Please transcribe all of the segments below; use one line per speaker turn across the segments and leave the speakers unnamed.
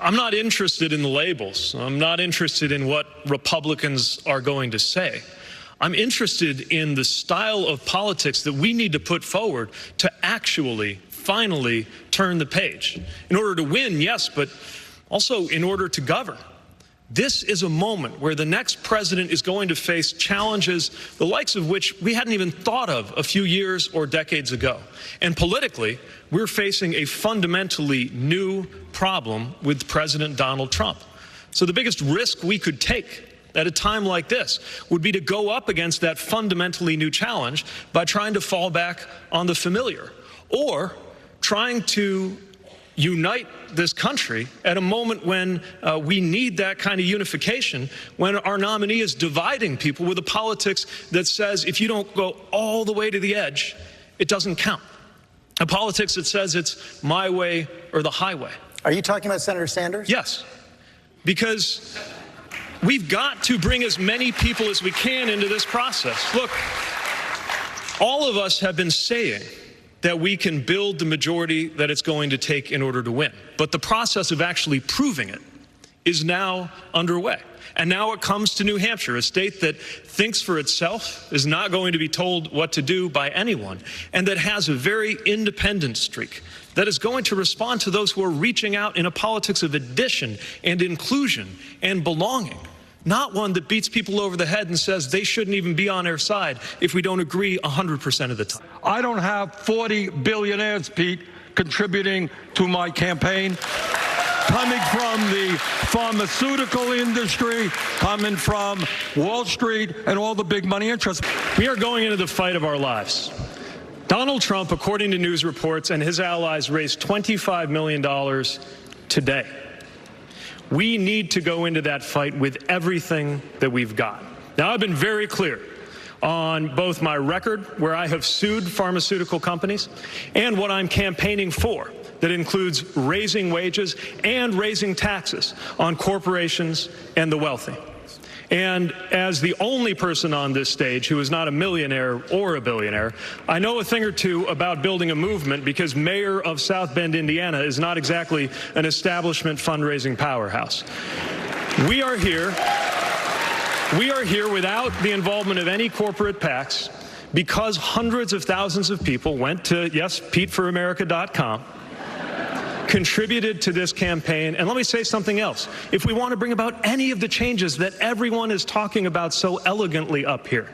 I'm not interested in the labels. I'm not interested in what Republicans are going to say. I'm interested in the style of politics that we need to put forward to actually, finally turn the page. In order to win, yes, but also in order to govern. This is a moment where the next president is going to face challenges, the likes of which we hadn't even thought of a few years or decades ago. And politically, we're facing a fundamentally new problem with President Donald Trump. So the biggest risk we could take at a time like this would be to go up against that fundamentally new challenge by trying to fall back on the familiar, or trying to unite this country at a moment when we need that kind of unification, when our nominee is dividing people with a politics that says if you don't go all the way to the edge, it doesn't count. A politics that says it's my way or the highway.
Are you talking about Senator Sanders?
Yes, because we've got to bring as many people as we can into this process. Look, all of us have been saying that we can build the majority that it's going to take in order to win. But the process of actually proving it is now underway. And now it comes to New Hampshire, a state that thinks for itself, is not going to be told what to do by anyone, and that has a very independent streak, that is going to respond to those who are reaching out in a politics of addition and inclusion and belonging. Not one that beats people over the head and says they shouldn't even be on our side if we don't agree 100% of the time.
I don't have 40 billionaires, Pete, contributing to my campaign, coming from the pharmaceutical industry, coming from Wall Street and all the big money interests.
We are going into the fight of our lives. Donald Trump, according to news reports, and his allies raised $25 million today. We need to go into that fight with everything that we've got. Now, I've been very clear on both my record, where I have sued pharmaceutical companies, and what I'm campaigning for, that includes raising wages and raising taxes on corporations and the wealthy. And as the only person on this stage who is not a millionaire or a billionaire, I know a thing or two about building a movement, because mayor of South Bend, Indiana is not exactly an establishment fundraising powerhouse. We are here without the involvement of any corporate PACs, because hundreds of thousands of people went to, yes, PeteForAmerica.com, contributed to this campaign. And let me say something else. If we want to bring about any of the changes that everyone is talking about so elegantly up here,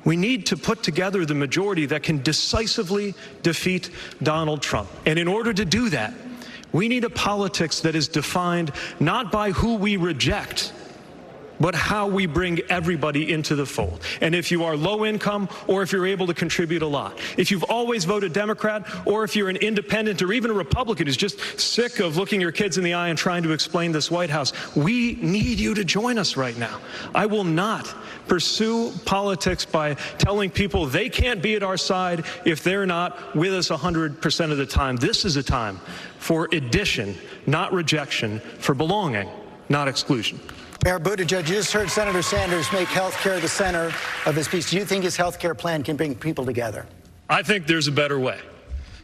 we need to put together the majority that can decisively defeat Donald Trump. And in order to do that, we need a politics that is defined not by who we reject, but how we bring everybody into the fold. And if you are low income, or if you're able to contribute a lot, if you've always voted Democrat, or if you're an independent or even a Republican who's just sick of looking your kids in the eye and trying to explain this White House, we need you to join us right now. I will not pursue politics by telling people they can't be at our side if they're not with us 100% of the time. This is a time for addition, not rejection, for belonging, not exclusion.
Mayor Buttigieg, you just heard Senator Sanders make health care the center of his speech. Do you think his health care plan can bring people together?
I think there's a better way.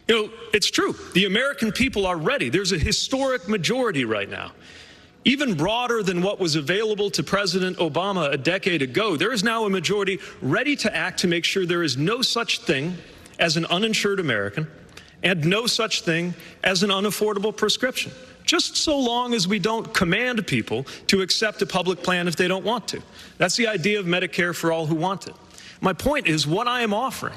You know, it's true. The American people are ready. There's a historic majority right now. Even broader than what was available to President Obama a decade ago, there is now a majority ready to act to make sure there is no such thing as an uninsured American and no such thing as an unaffordable prescription, just so long as we don't command people to accept a public plan if they don't want to. That's the idea of Medicare for all who want it. My point is, what I am offering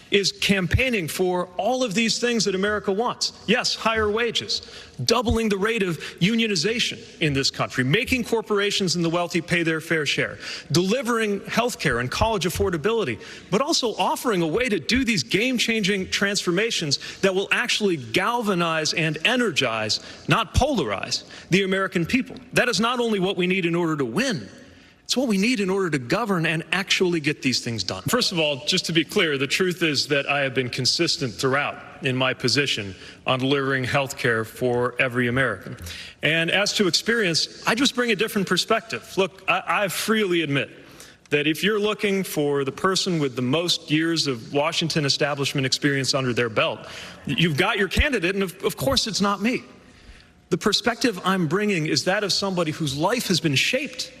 is campaigning for all of these things that America wants. Yes, higher wages, doubling the rate of unionization in this country, making corporations and the wealthy pay their fair share, delivering health care and college affordability, but also offering a way to do these game-changing transformations that will actually galvanize and energize, not polarize, the American people. That is not only what we need in order to win, it's what we need in order to govern and actually get these things done. First of all, just to be clear, the truth is that I have been consistent throughout in my position on delivering health care for every American. And as to experience, I just bring a different perspective. Look, I freely admit that if you're looking for the person with the most years of Washington establishment experience under their belt, you've got your candidate, and of course it's not me. The perspective I'm bringing is that of somebody whose life has been shaped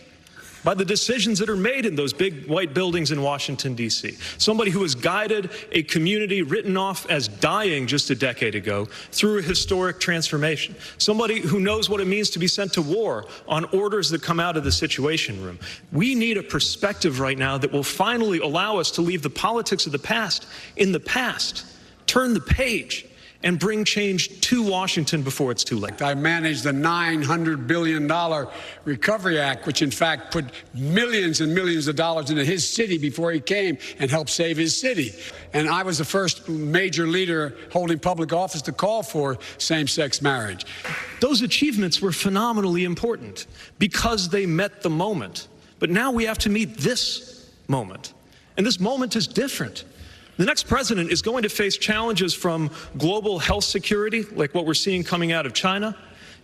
by the decisions that are made in those big white buildings in Washington, D.C. Somebody who has guided a community written off as dying just a decade ago through a historic transformation. Somebody who knows what it means to be sent to war on orders that come out of the Situation Room. We need a perspective right now that will finally allow us to leave the politics of the past in the past, turn the page, and bring change to Washington before it's too late.
I managed the $900 billion Recovery Act, which in fact put millions and millions of dollars into his city before he came and helped save his city. And I was the first major leader holding public office to call for same-sex marriage.
Those achievements were phenomenally important because they met the moment. But now we have to meet this moment. And this moment is different. The next president is going to face challenges from global health security, like what we're seeing coming out of China,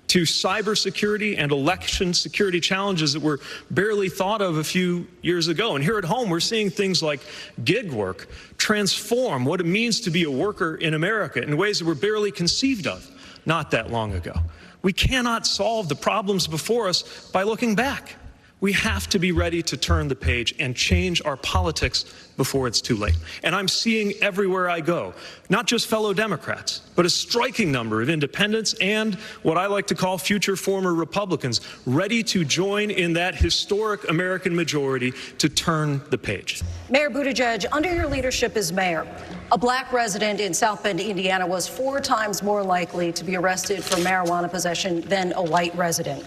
to cybersecurity and election security challenges that were barely thought of a few years ago. And here at home, we're seeing things like gig work transform what it means to be a worker in America in ways that were barely conceived of not that long ago. We cannot solve the problems before us by looking back. We have to be ready to turn the page and change our politics before it's too late. And I'm seeing everywhere I go, not just fellow Democrats, but a striking number of independents and what I like to call future former Republicans ready to join in that historic American majority to turn the page.
Mayor Buttigieg, under your leadership as mayor, a black resident in South Bend, Indiana, was 4 times more likely to be arrested for marijuana possession than a white resident.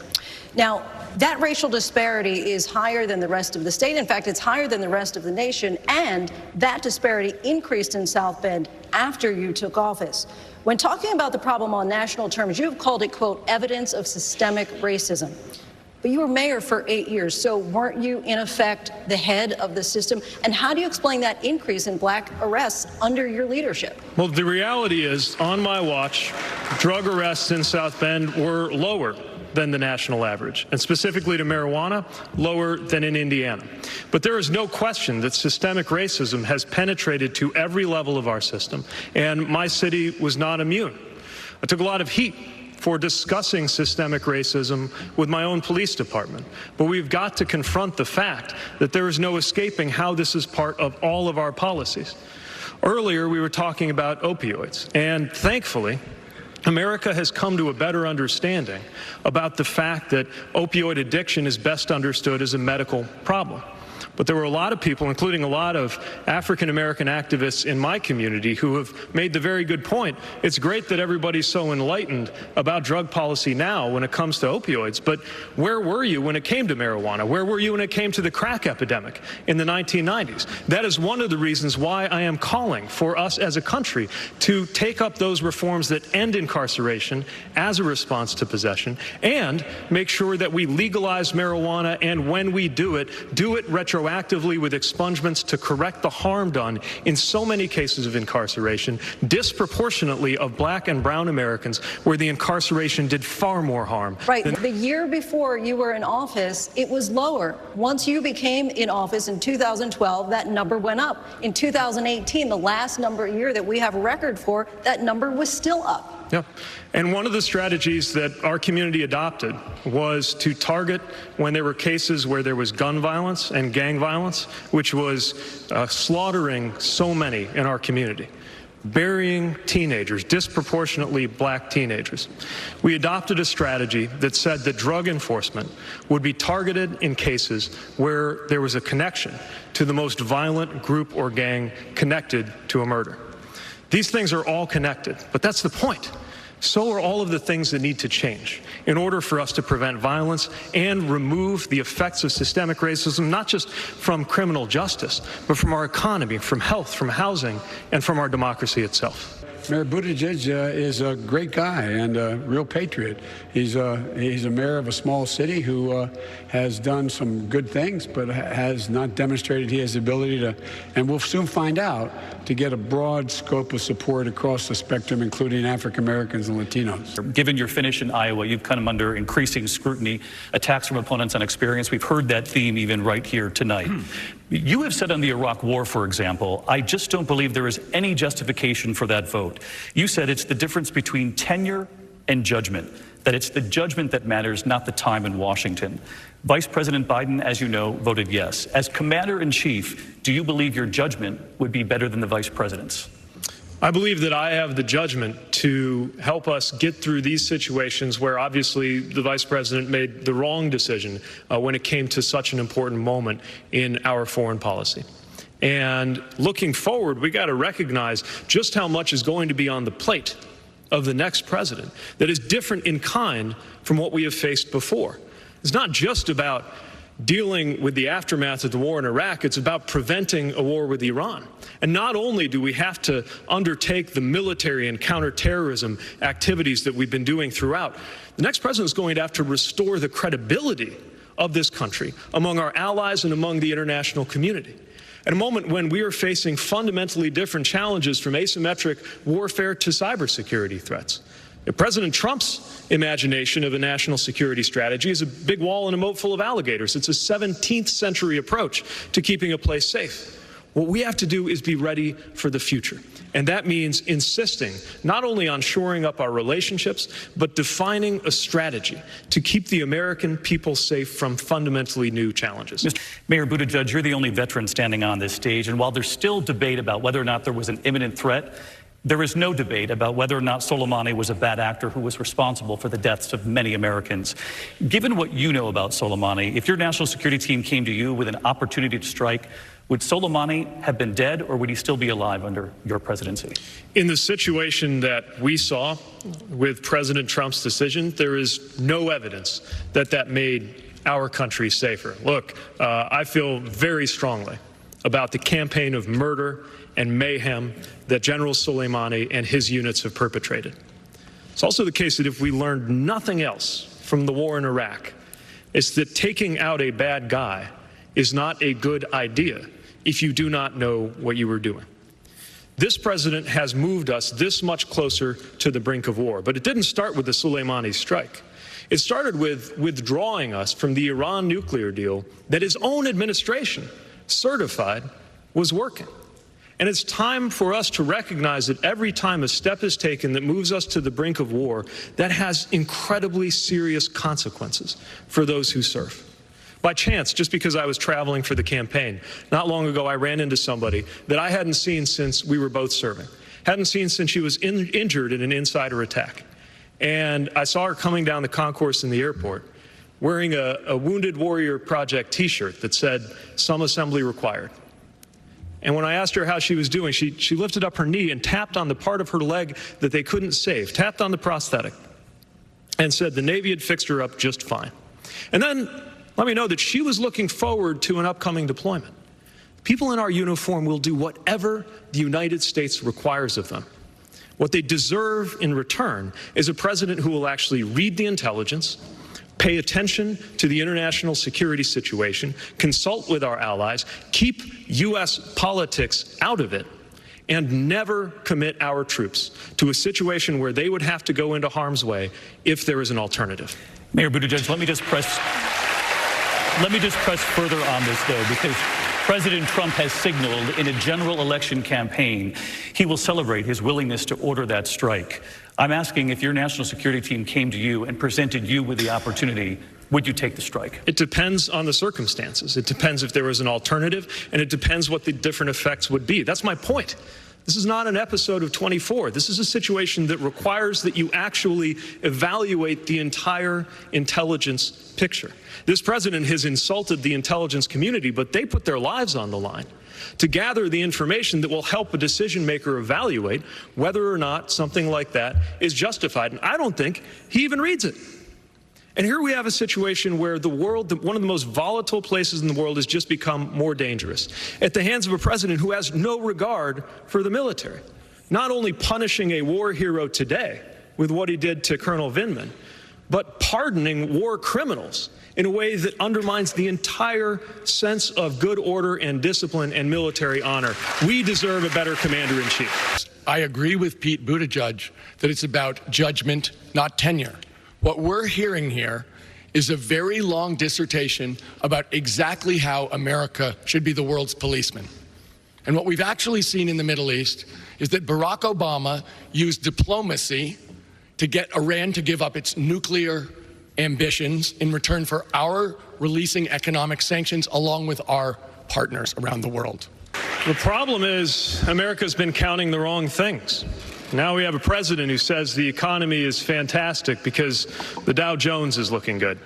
Now, that racial disparity is higher than the rest of the state. In fact, it's higher than the rest of the nation, and that disparity increased in South Bend after you took office. When talking about the problem on national terms, you have called it, quote, evidence of systemic racism. But you were mayor for 8 years, so weren't you, in effect, the head of the system? And how do you explain that increase in black arrests under your leadership?
Well, the reality is, on my watch, drug arrests in South Bend were lower than the national average, and specifically to marijuana, lower than in Indiana. But there is no question that systemic racism has penetrated to every level of our system, and my city was not immune. I took a lot of heat for discussing systemic racism with my own police department, but we've got to confront the fact that there is no escaping how this is part of all of our policies. Earlier, we were talking about opioids, and thankfully, America has come to a better understanding about the fact that opioid addiction is best understood as a medical problem. But there were a lot of people, including a lot of African-American activists in my community, who have made the very good point. It's great that everybody's so enlightened about drug policy now when it comes to opioids, but where were you when it came to marijuana? Where were you when it came to the crack epidemic in the 1990s? That is one of the reasons why I am calling for us as a country to take up those reforms that end incarceration as a response to possession and make sure that we legalize marijuana, and when we do it retroactively with expungements to correct the harm done in so many cases of incarceration, disproportionately of black and brown Americans, where the incarceration did far more harm.
Right. The year before you were in office, it was lower. Once you became in office in 2012, that number went up. In 2018, the last year that we have a record for, that number was still up.
Yeah. And one of the strategies that our community adopted was to target when there were cases where there was gun violence and gang violence, which was slaughtering so many in our community, burying teenagers, disproportionately black teenagers. We adopted a strategy that said that drug enforcement would be targeted in cases where there was a connection to the most violent group or gang connected to a murder. These things are all connected, but that's the point. So are all of the things that need to change in order for us to prevent violence and remove the effects of systemic racism, not just from criminal justice, but from our economy, from health, from housing, and from our democracy itself.
Mayor Buttigieg is a great guy and a real patriot. He's a mayor of a small city who has done some good things, but has not demonstrated he has the ability to, and we'll soon find out, to get a broad scope of support across the spectrum, including African Americans and Latinos.
Given your finish in Iowa, you've come under increasing scrutiny, attacks from opponents on experience. We've heard that theme even right here tonight. You have said on the Iraq War, for example, I just don't believe there is any justification for that vote. You said it's the difference between tenure and judgment, that it's the judgment that matters, not the time in Washington. Vice President Biden, as you know, voted yes. As Commander-in-Chief, do you believe your judgment would be better than the Vice President's?
I believe that I have the judgment to help us get through these situations where obviously the Vice President made the wrong decision when it came to such an important moment in our foreign policy. And looking forward, we got to recognize just how much is going to be on the plate of the next president that is different in kind from what we have faced before. It's not just about dealing with the aftermath of the war in Iraq, it's about preventing a war with Iran. And not only do we have to undertake the military and counterterrorism activities that we've been doing throughout, the next president is going to have to restore the credibility of this country among our allies and among the international community. At a moment when we are facing fundamentally different challenges from asymmetric warfare to cybersecurity threats. President Trump's imagination of a national security strategy is a big wall and a moat full of alligators. It's a 17th century approach to keeping a place safe. What we have to do is be ready for the future. And that means insisting not only on shoring up our relationships, but defining a strategy to keep the American people safe from fundamentally new challenges.
Mayor Buttigieg, you're the only veteran standing on this stage. And while there's still debate about whether or not there was an imminent threat, there is no debate about whether or not Soleimani was a bad actor who was responsible for the deaths of many Americans. Given what you know about Soleimani, if your national security team came to you with an opportunity to strike, would Soleimani have been dead or would he still be alive under your presidency?
In the situation that we saw with President Trump's decision, there is no evidence that that made our country safer. Look, I feel very strongly about the campaign of murder and mayhem that General Soleimani and his units have perpetrated. It's also the case that if we learned nothing else from the war in Iraq, it's that taking out a bad guy is not a good idea if you do not know what you were doing. This president has moved us this much closer to the brink of war, but it didn't start with the Soleimani strike. It started with withdrawing us from the Iran nuclear deal that his own administration certified was working. And it's time for us to recognize that every time a step is taken that moves us to the brink of war, that has incredibly serious consequences for those who serve. By chance, just because I was traveling for the campaign, not long ago I ran into somebody that I hadn't seen since we were both serving, hadn't seen since she was injured in an insider attack. And I saw her coming down the concourse in the airport wearing a Wounded Warrior Project t-shirt that said, "Some assembly required." And when I asked her how she was doing, she lifted up her knee and tapped on the part of her leg that they couldn't save, tapped on the prosthetic, and said the Navy had fixed her up just fine. And then let me know that she was looking forward to an upcoming deployment. People in our uniform will do whatever the United States requires of them. What they deserve in return is a president who will actually read the intelligence, pay attention to the international security situation, consult with our allies, keep U.S. politics out of it, and never commit our troops to a situation where they would have to go into harm's way if there is an alternative.
Mayor Buttigieg, let me just press further on this, though, because President Trump has signaled in a general election campaign he will celebrate his willingness to order that strike. I'm asking, if your national security team came to you and presented you with the opportunity, would you take the strike?
It depends on the circumstances. It depends if there was an alternative, and it depends what the different effects would be. That's my point. This is not an episode of 24. This is a situation that requires that you actually evaluate the entire intelligence picture. This president has insulted the intelligence community, but they put their lives on the line to gather the information that will help a decision maker evaluate whether or not something like that is justified. And I don't think he even reads it. And here we have a situation where the world, one of the most volatile places in the world, has just become more dangerous at the hands of a president who has no regard for the military. Not only punishing a war hero today with what he did to Colonel Vindman, but pardoning war criminals in a way that undermines the entire sense of good order and discipline and military honor. We deserve a better commander-in-chief.
I agree with Pete Buttigieg that it's about judgment, not tenure. What we're hearing here is a very long dissertation about exactly how America should be the world's policeman. And what we've actually seen in the Middle East is that Barack Obama used diplomacy, to get Iran to give up its nuclear ambitions in return for our releasing economic sanctions along with our partners around the world.
The problem is America's been counting the wrong things. Now we have a president who says the economy is fantastic because the Dow Jones is looking good.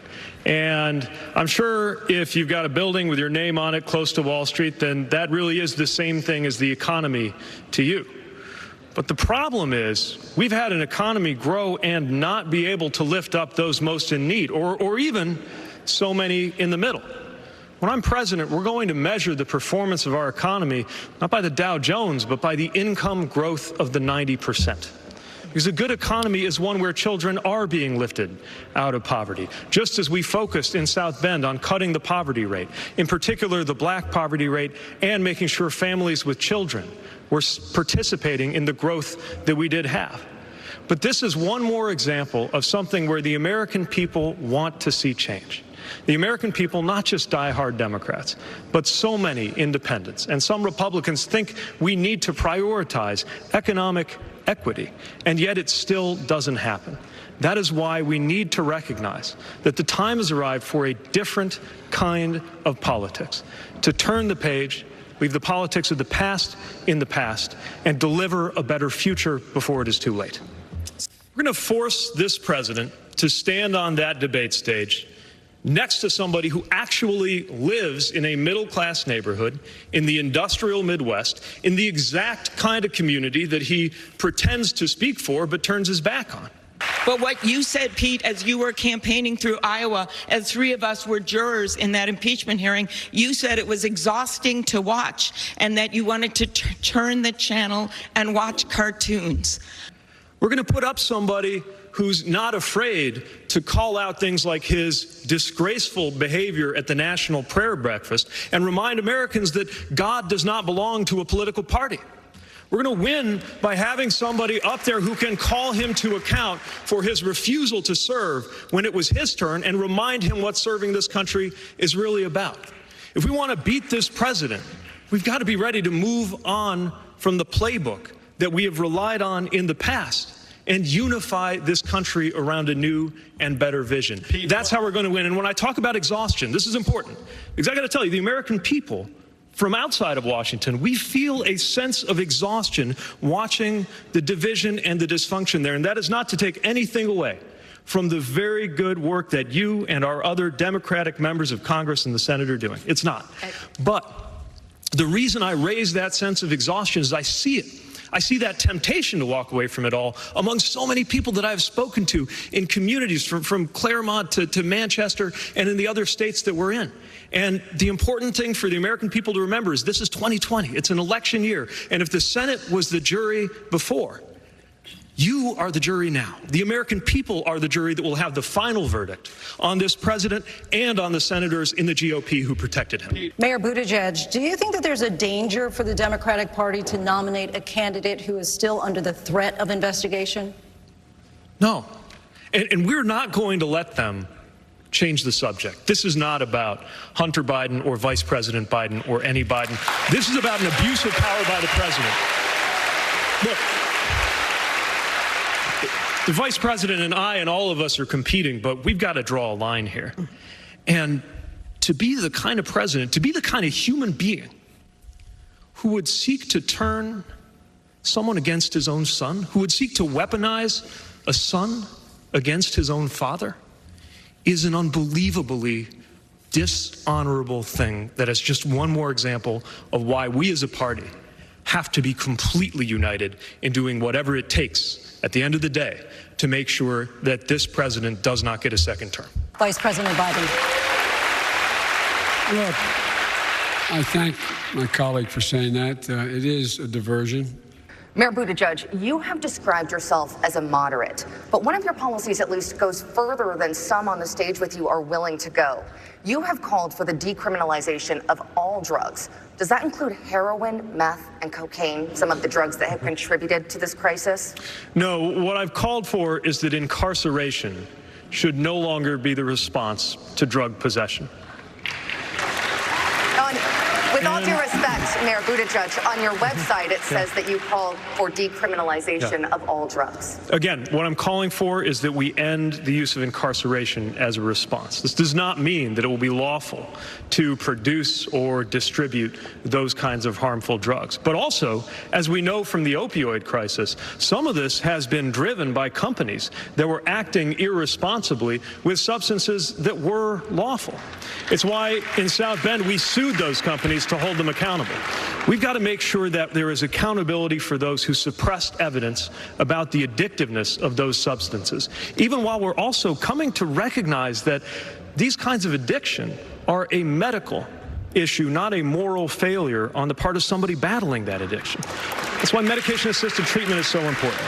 And I'm sure if you've got a building with your name on it close to Wall Street, then that really is the same thing as the economy to you. But the problem is we've had an economy grow and not be able to lift up those most in need, or even so many in the middle. When I'm president, we're going to measure the performance of our economy not by the Dow Jones, but by the income growth of the 90%. Because a good economy is one where children are being lifted out of poverty, just as we focused in South Bend on cutting the poverty rate, in particular the black poverty rate, and making sure families with children were participating in the growth that we did have. But this is one more example of something where the American people want to see change. The American people, not just diehard Democrats, but so many independents and some Republicans think we need to prioritize economic equity, and yet it still doesn't happen. That is why we need to recognize that the time has arrived for a different kind of politics, to turn the page, leave the politics of the past in the past, and deliver a better future before it is too late. We're going to force this president to stand on that debate stage next to somebody who actually lives in a middle-class neighborhood in the industrial Midwest, in the exact kind of community that he pretends to speak for but turns his back on.
But what you said, Pete, as you were campaigning through Iowa, as three of us were jurors in that impeachment hearing, you said it was exhausting to watch and that you wanted to turn the channel and watch cartoons.
We're going to put up somebody who's not afraid to call out things like his disgraceful behavior at the National Prayer Breakfast and remind Americans that God does not belong to a political party. We're going to win by having somebody up there who can call him to account for his refusal to serve when it was his turn and remind him what serving this country is really about. If we want to beat this president, we've got to be ready to move on from the playbook that we have relied on in the past and unify this country around a new and better vision. That's how we're going to win. And when I talk about exhaustion, this is important, because I got to tell you, the American people from outside of Washington, we feel a sense of exhaustion watching the division and the dysfunction there. And that is not to take anything away from the very good work that you and our other Democratic members of Congress and the Senate are doing. It's not. But the reason I raise that sense of exhaustion is I see it. I see that temptation to walk away from it all among so many people that I've spoken to in communities from Claremont to Manchester and in the other states that we're in. And the important thing for the American people to remember is this is 2020. It's an election year. And if the Senate was the jury before, you are the jury now. The American people are the jury that will have the final verdict on this president and on the senators in the GOP who protected him.
Mayor Buttigieg, do you think that there's a danger for the Democratic Party to nominate a candidate who is still under the threat of investigation?
No. And we're not going to let them change the subject. This is not about Hunter Biden or Vice President Biden or any Biden. This is about an abuse of power by the president. Look, the vice president and I and all of us are competing, but we've got to draw a line here. And to be the kind of president, to be the kind of human being who would seek to turn someone against his own son, who would seek to weaponize a son against his own father, is an unbelievably dishonorable thing that is just one more example of why we as a party have to be completely united in doing whatever it takes at the end of the day to make sure that this president does not get a second term.
Vice President Biden.
Look, I thank my colleague for saying that. It is a diversion.
Mayor Buttigieg, you have described yourself as a moderate, but one of your policies at least goes further than some on the stage with you are willing to go. You have called for the decriminalization of all drugs. Does that include heroin, meth, and cocaine, some of the drugs that have contributed to this crisis?
No, what I've called for is that incarceration should no longer be the response to drug possession.
With all due respect, Mayor Buttigieg, on your website it says that you call for decriminalization of all drugs.
Again, what I'm calling for is that we end the use of incarceration as a response. This does not mean that it will be lawful to produce or distribute those kinds of harmful drugs. But also, as we know from the opioid crisis, some of this has been driven by companies that were acting irresponsibly with substances that were lawful. It's why in South Bend we sued those companies to hold them accountable. We've got to make sure that there is accountability for those who suppressed evidence about the addictiveness of those substances, even while we're also coming to recognize that these kinds of addiction are a medical issue, not a moral failure on the part of somebody battling that addiction. That's why medication-assisted treatment is so important.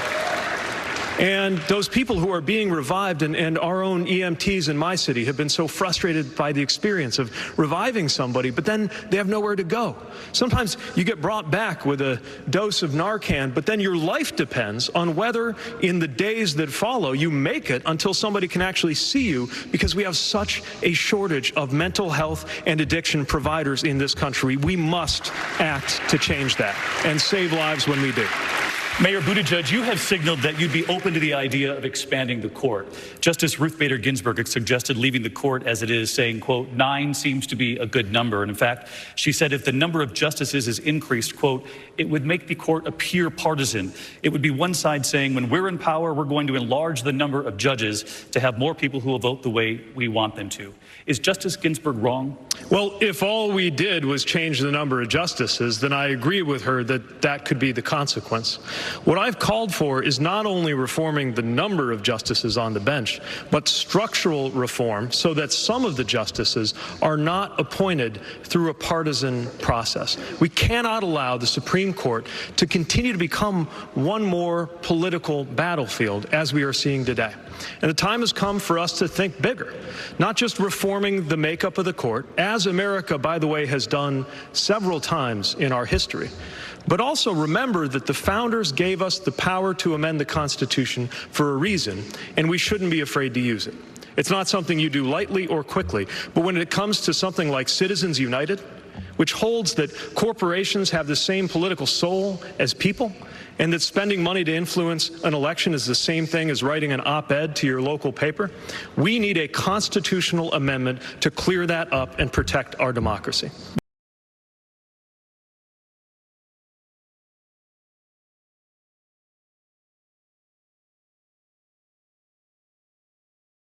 And those people who are being revived, and our own EMTs in my city have been so frustrated by the experience of reviving somebody, but then they have nowhere to go. Sometimes you get brought back with a dose of Narcan, but then your life depends on whether in the days that follow you make it until somebody can actually see you, because we have such a shortage of mental health and addiction providers in this country. We must act to change that and save lives when we do.
Mayor Buttigieg, you have signaled that you'd be open to the idea of expanding the court. Justice Ruth Bader Ginsburg suggested leaving the court as it is, saying, quote, 9 seems to be a good number. And in fact, she said if the number of justices is increased, quote, it would make the court appear partisan. It would be one side saying, when we're in power, we're going to enlarge the number of judges to have more people who will vote the way we want them to. Is Justice Ginsburg wrong?
Well, if all we did was change the number of justices, then I agree with her that that could be the consequence. What I've called for is not only reforming the number of justices on the bench, but structural reform so that some of the justices are not appointed through a partisan process. We cannot allow the Supreme Court to continue to become one more political battlefield, as we are seeing today. And the time has come for us to think bigger, not just reforming the makeup of the court, as America, by the way, has done several times in our history, but also remember that the founders gave us the power to amend the Constitution for a reason, and we shouldn't be afraid to use it. It's not something you do lightly or quickly, but when it comes to something like Citizens United, which holds that corporations have the same political soul as people, and that spending money to influence an election is the same thing as writing an op-ed to your local paper, we need a constitutional amendment to clear that up and protect our democracy.